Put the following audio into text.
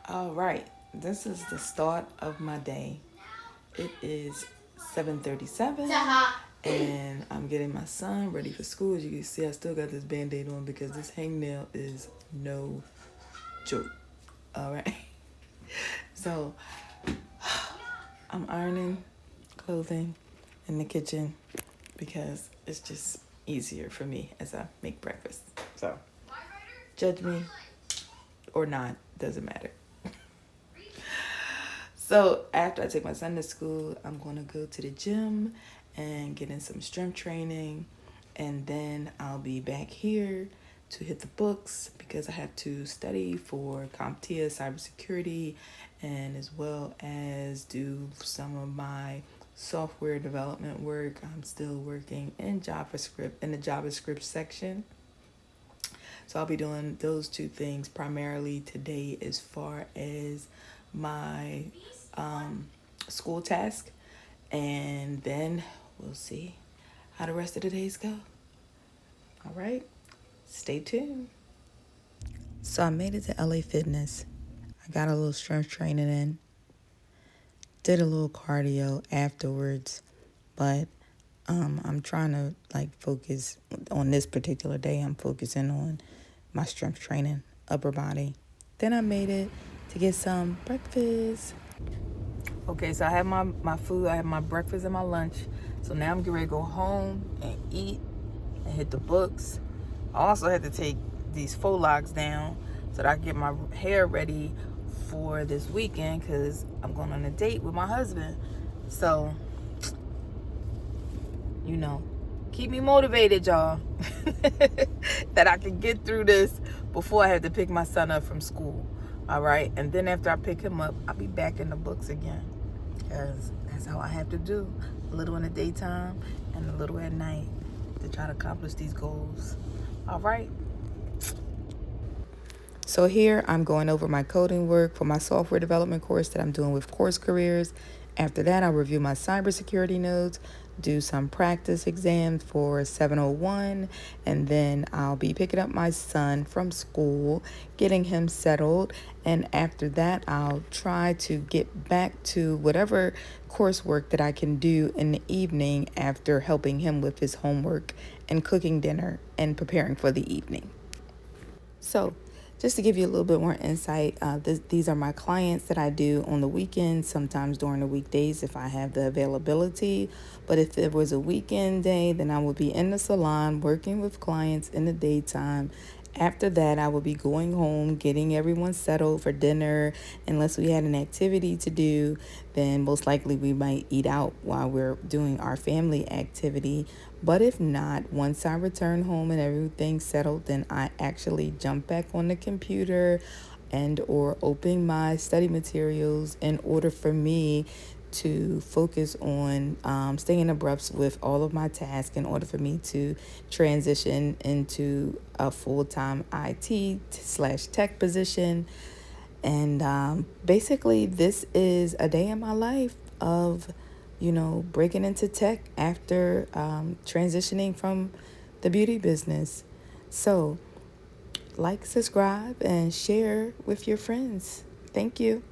All right, this is the start of my day. It is 7:37, and I'm getting my son ready for school. As you can see, I still got this band-aid on because this hangnail is no joke. All right, so I'm ironing clothing in the kitchen because it's just easier for me as I make breakfast. So judge me or not, doesn't matter. So after I take my son to school, I'm going to go to the gym and get in some strength training. And then I'll be back here to hit the books because I have to study for CompTIA cybersecurity and as well as do some of my software development work. I'm still working in JavaScript in the JavaScript section. So I'll be doing those two things primarily today as far as my um, school task. And then we'll see how the rest of the days go. All right, stay tuned. So I made it to LA Fitness. I got a little strength training in, did a little cardio afterwards, but I'm trying to like focus on this particular day. I'm focusing on my strength training, upper body. Then I made it to get some breakfast. Okay, so I have my food, I have my breakfast and my lunch. So now I'm getting ready to go home and eat and hit the books. I also had to take these faux locks down so that I can get my hair ready for this weekend because I'm going on a date with my husband. So, you know, keep me motivated, y'all, that I can get through this before I have to pick my son up from school. All right. And then after I pick him up, I'll be back in the books again because that's how I have to do a little in the daytime and a little at night to try to accomplish these goals. All right. So here I'm going over my coding work for my software development course that I'm doing with Course Careers. After that, I'll review my cybersecurity notes, do some practice exams for 701, and then I'll be picking up my son from school, getting him settled, and after that, I'll try to get back to whatever coursework that I can do in the evening after helping him with his homework and cooking dinner and preparing for the evening. So, just to give you a little bit more insight, these are my clients that I do on the weekends, sometimes during the weekdays if I have the availability. But if it was a weekend day, then I would be in the salon working with clients in the daytime. After that, I would be going home, getting everyone settled for dinner. Unless we had an activity to do, then most likely we might eat out while we're doing our family activity. But if not, once I return home and everything's settled, then I actually jump back on the computer and or open my study materials in order for me to focus on staying abreast with all of my tasks in order for me to transition into a full-time IT slash tech position. And basically, this is a day in my life of, breaking into tech after transitioning from the beauty business. So, like, subscribe, and share with your friends. Thank you.